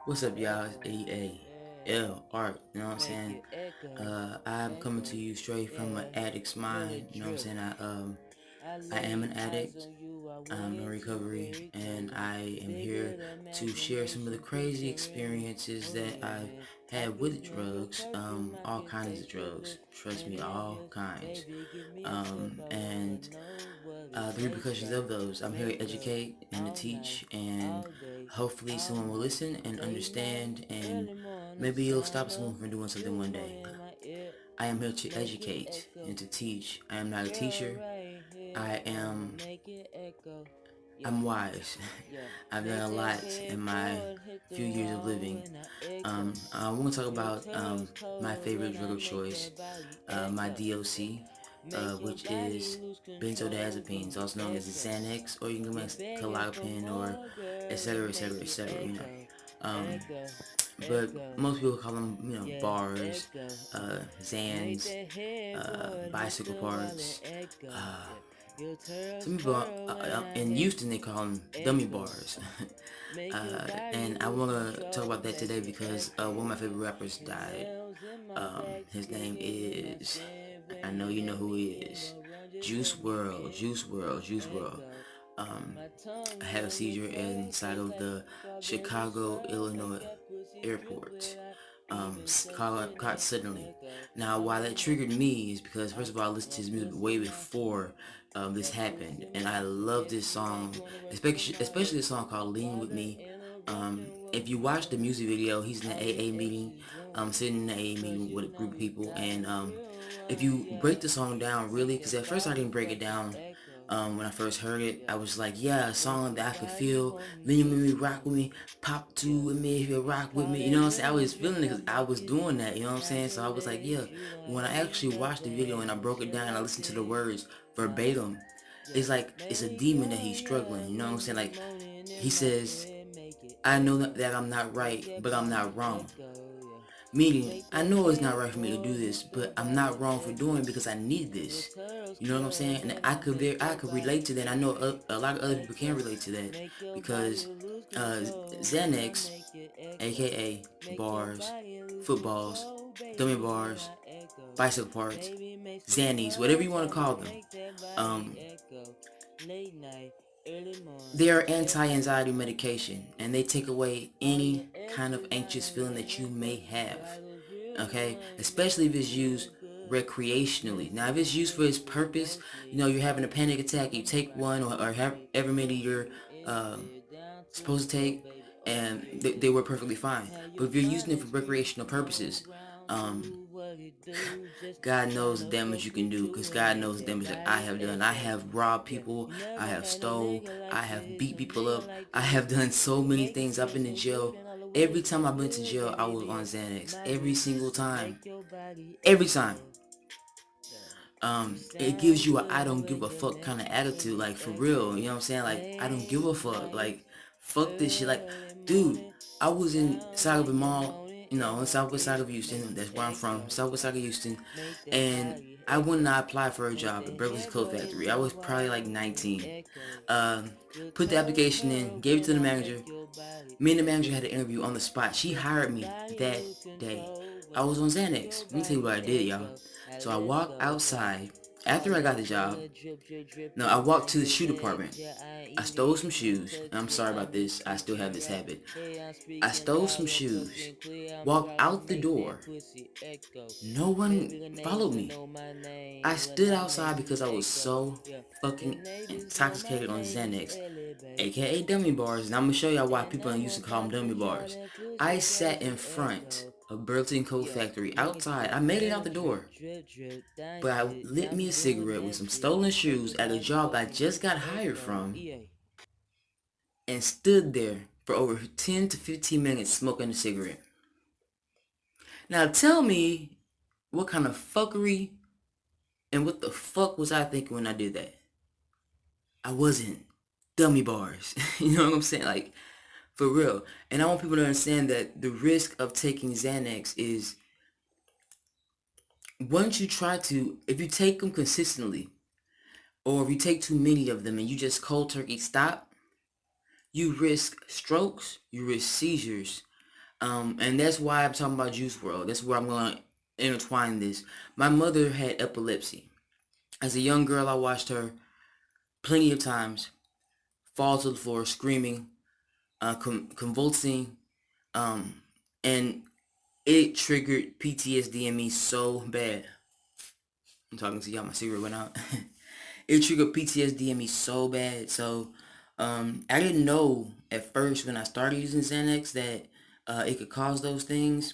What's up, y'all? It's Elle, Art, you know what I'm saying? I'm coming to you straight from an addict's mind, you know what I'm saying? I am an addict, I'm in recovery, and I am here to share some of the crazy experiences that I've had with drugs, all kinds of drugs, trust me, all kinds, and the repercussions of those. I'm here to educate and to teach, and hopefully someone will listen and understand, and maybe it'll stop someone from doing something one day. I am here to educate and to teach. I am not a teacher. I am I'm wise. I've done a lot in my few years of living. I want to talk about my favorite drug of choice, my DOC, which is benzodiazepines, also known as Xanax, or you can go as Klonopin, or etc., etc., etc. Um, but most people call them, bars, Xans, bicycle parts. Some people in Houston they call them dummy bars. And I want to talk about that today because one of my favorite rappers died. His name is, I know you know who he is, Juice WRLD, Juice WRLD, Juice WRLD. I had a seizure inside of the Chicago, Illinois airport. Caught suddenly. Now, why that triggered me is because, first of all, I listened to his music way before this happened, and I love this song, especially the song called "Lean with Me." If you watch the music video, he's in an AA meeting, sitting in an AA meeting with a group of people, and if you break the song down really, because at first I didn't break it down. When I first heard it, I was like, yeah, a song that I could feel. Lean with me, rock with me, pop two with me, if you rock with me. You know what I'm saying? I was feeling it because I was doing that. You know what I'm saying? So I was like, yeah. When I actually watched the video and I broke it down and I listened to the words verbatim, it's like it's a demon that he's struggling. You know what I'm saying? Like he says, I know that I'm not right, but I'm not wrong. Meaning, I know it's not right for me to do this, but I'm not wrong for doing it because I need this. You know what I'm saying? And I could relate to that. I know a lot of other people can relate to that because Xanax, aka bars, footballs, dummy bars, bicycle parts, Xannies, whatever you want to call them. Um, they are anti-anxiety medication, and they take away any kind of anxious feeling that you may have. Okay, especially if it's used recreationally. Now, if it's used for its purpose, you're having a panic attack, you take one, or have ever many you're supposed to take, and they were perfectly fine. But if you're using it for recreational purposes, um, God knows the damage you can do, because God knows the damage that I have done. I have robbed people, I have stole, I have beat people up, I have done so many things. I've been in jail. Every time I've been to jail, I was on Xanax. Every single time. Every time. It gives you a I don't give a fuck kind of attitude, like for real, you know what I'm saying? Like, I don't give a fuck, like, fuck this shit, like, dude, I was in Saginaw Mall, in southwest side of Houston, that's where I'm from, southwest side of Houston, and I went and I applied for a job at Beverly's Clothes Factory. I was probably like 19. Put the application in, gave it to the manager. Me and the manager had an interview on the spot. She hired me that day. I was on Xanax. Let me tell you what I did, y'all. So I walked outside after I got the job. No, I walked to the shoe department. I stole some shoes. I'm sorry about this. I still have this habit. I stole some shoes. Walked out the door. No one followed me. I stood outside because I was so fucking intoxicated on Xanax, aka dummy bars, and I'm gonna show y'all why people used to call them dummy bars. I sat in front of Burlington Coat Factory outside. I made it out the door, but I lit me a cigarette with some stolen shoes at a job I just got hired from, and stood there for over 10 to 15 minutes smoking a cigarette. Now tell me what kind of fuckery and what the fuck was I thinking when I did that? I wasn't dummy bars. You know what I'm saying? Like, for real. And I want people to understand that the risk of taking Xanax is, once you try to, if you take them consistently, or if you take too many of them and you just cold turkey stop, you risk strokes, you risk seizures. And that's why I'm talking about Juice World. That's where I'm going to intertwine this. My mother had epilepsy. As a young girl, I watched her plenty of times fall to the floor screaming, convulsing, um, and it triggered PTSD in me so bad. I'm talking to y'all, my cigarette went out. It triggered PTSD in me so bad. So I didn't know at first when I started using Xanax that it could cause those things.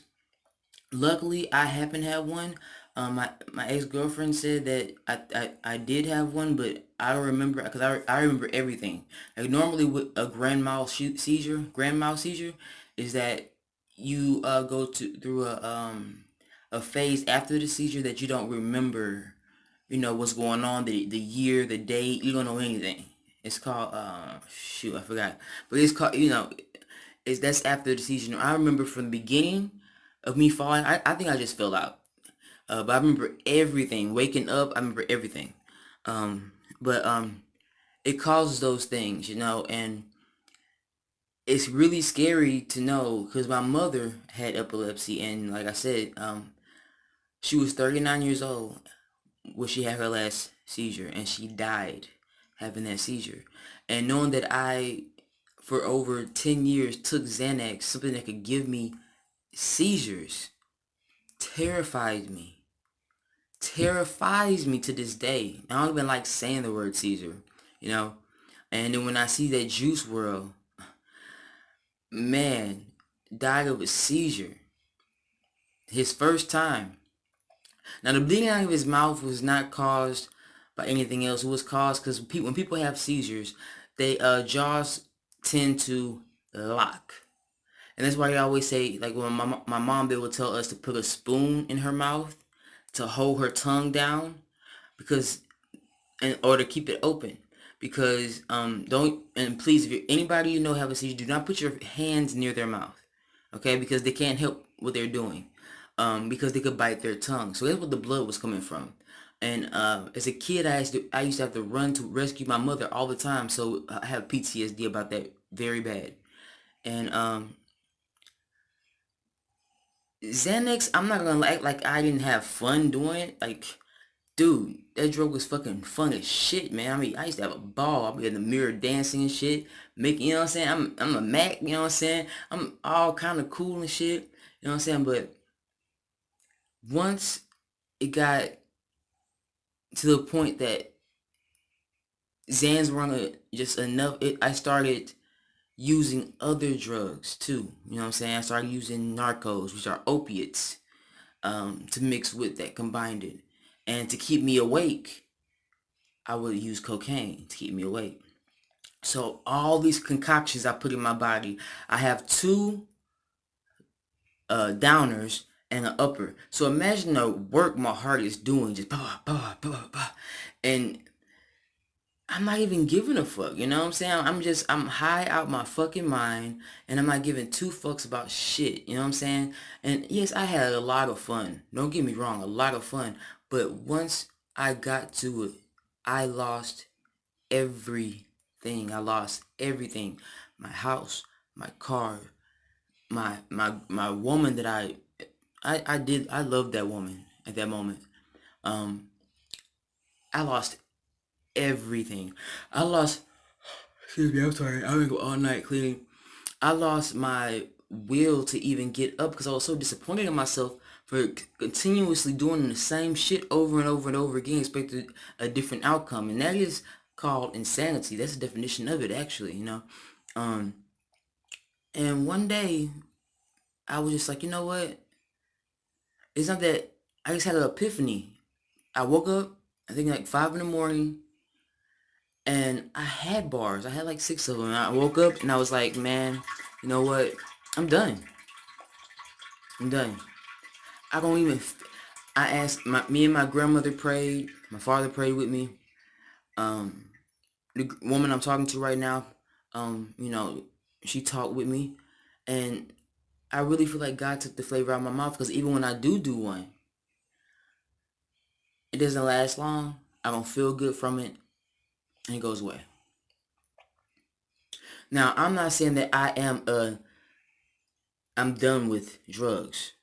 Luckily, I haven't had one. My ex-girlfriend said that I did have one, but I don't remember because I remember everything. Like normally with a grand mal seizure is that you go to through a phase after the seizure that you don't remember, what's going on, the year, the date. You don't know anything. It's called shoot, I forgot, but it's called is that's after the seizure. I remember from the beginning of me falling. I think I just fell out. But I remember everything. Waking up, I remember everything. But it causes those things, and it's really scary to know because my mother had epilepsy, and like I said, she was 39 years old when she had her last seizure, and she died having that seizure. And knowing that I, for over 10 years, took Xanax, something that could give me seizures, terrifies me. Terrifies me to this day. I don't even like saying the word seizure, you know. And then when I see that Juice World, man, died of a seizure, his first time. Now the bleeding out of his mouth was not caused by anything else. It was caused because when people have seizures, they jaws tend to lock. And that's why I always say, like when my mom, they would tell us to put a spoon in her mouth to hold her tongue down because, or to keep it open. Because don't, and please, if anybody have a seizure, do not put your hands near their mouth, okay? Because they can't help what they're doing, because they could bite their tongue. So that's what the blood was coming from. And as a kid, I used to have to run to rescue my mother all the time. So I have PTSD about that very bad. And Xanax, I'm not gonna act like I didn't have fun doing it. Like, dude, that drug was fucking fun as shit, man. I mean, I used to have a ball. I'd be in the mirror dancing and shit, making, you know what I'm saying? I'm a Mac, you know what I'm saying? I'm all kind of cool and shit, you know what I'm saying? But once it got to the point that Xans weren't just enough, I started using other drugs too. You know what I'm saying? I started using narcos, which are opiates, to mix with that, combined it. And to keep me awake, I would use cocaine to keep me awake. So all these concoctions I put in my body, I have two downers and an upper. So imagine the work my heart is doing, just bah, bah, bah, bah. And I'm not even giving a fuck, you know what I'm saying? I'm high out my fucking mind, and I'm not giving two fucks about shit, you know what I'm saying? And yes, I had a lot of fun. Don't get me wrong, a lot of fun. But once I got to it, I lost everything. I lost everything. My house, my car, my woman that I loved that woman at that moment. Um, I lost everything. I lost, excuse me, I'm sorry. I'm gonna go all night cleaning. I lost my will to even get up because I was so disappointed in myself for continuously doing the same shit over and over and over again, expecting a different outcome. And that is called insanity. That's the definition of it, actually. Um, and one day, I was just like, you know what? It's not that, I just had an epiphany. I woke up, I think like 5 in the morning, and I had bars. I had like 6 of them. And I woke up and I was like, man, you know what? I'm done. I'm done. I don't even. I asked me and my grandmother prayed. My father prayed with me. Um, the woman I'm talking to right now, she talked with me, and I really feel like God took the flavor out of my mouth because even when I do one, it doesn't last long. I don't feel good from it, and it goes away. Now, I'm not saying that I'm done with drugs.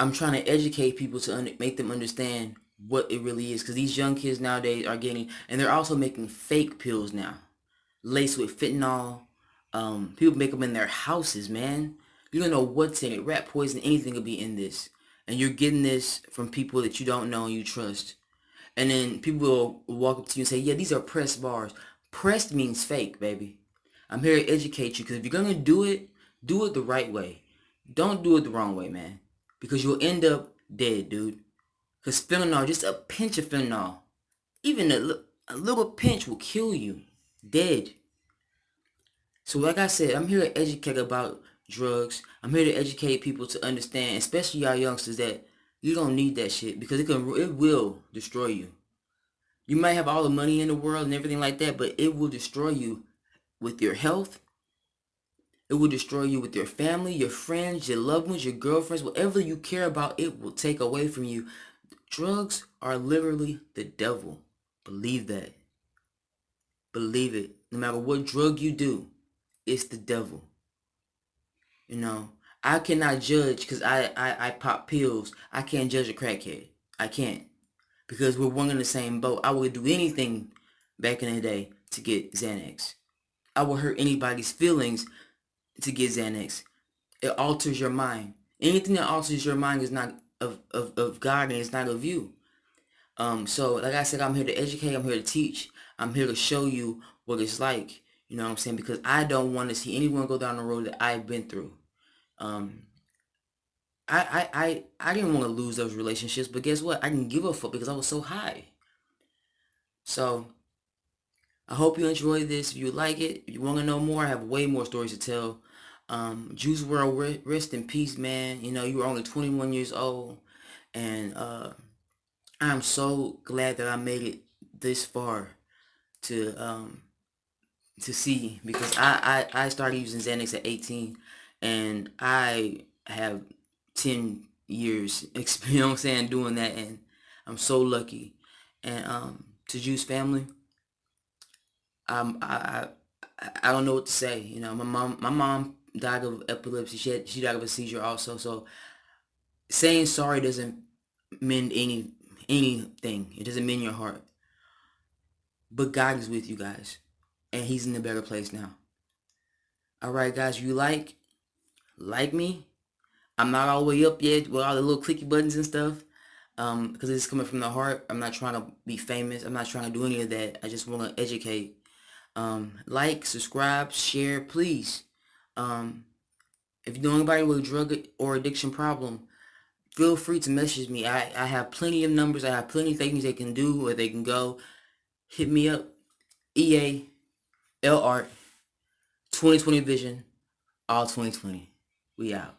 I'm trying to educate people to make them understand what it really is. Because these young kids nowadays are getting, and they're also making fake pills now, laced with fentanyl. People make them in their houses, man. You don't know what's in it. Rat poison, anything could be in this. And you're getting this from people that you don't know and you trust. And then people will walk up to you and say, yeah, these are pressed bars. Pressed means fake, baby. I'm here to educate you, because if you're going to do it the right way. Don't do it the wrong way, man. Because you'll end up dead, dude. Because fentanyl, just a pinch of fentanyl, even a little pinch will kill you. Dead. So like I said, I'm here to educate about drugs. I'm here to educate people to understand, especially y'all youngsters, that you don't need that shit, because it will destroy you. You might have all the money in the world and everything like that, but it will destroy you with your health. It will destroy you with your family, your friends, your loved ones, your girlfriends, whatever you care about, it will take away from you. Drugs are literally the devil. Believe that. Believe it. No matter what drug you do, it's the devil. You know, I cannot judge because I pop pills. I can't judge a crackhead. I can't. Because we're one in the same boat. I would do anything back in the day to get Xanax. I would hurt anybody's feelings to get Xanax. It alters your mind. Anything that alters your mind is not of God, and it's not of you. So like I said, I'm here to educate, I'm here to teach, I'm here to show you what it's like. You know what I'm saying? Because I don't want to see anyone go down the road that I've been through. Um, I didn't want to lose those relationships, but guess what? I didn't give a fuck because I was so high. So I hope you enjoyed this. If you like it, if you want to know more, I have way more stories to tell. Juice WRLD, rest in peace, man. You know, you were only 21 years old, and I'm so glad that I made it this far to see, because I started using Xanax at 18, and I have 10 years experience, you know what I'm saying, doing that, and I'm so lucky. And to Juice family, um, I, I don't know what to say. You know, my mom died of epilepsy. She died of a seizure also. So saying sorry doesn't mend anything. It doesn't mend your heart. But God is with you guys, and He's in a better place now. All right, guys, you like me. I'm not all the way up yet with all the little clicky buttons and stuff. Because it's coming from the heart. I'm not trying to be famous. I'm not trying to do any of that. I just want to educate. Like, subscribe, share, please. Um, if you know anybody with a drug or addiction problem, feel free to message me. I have plenty of numbers. I have plenty of things they can do, where they can go. Hit me up. EA, L Art, 2020 Vision, all 2020. We out.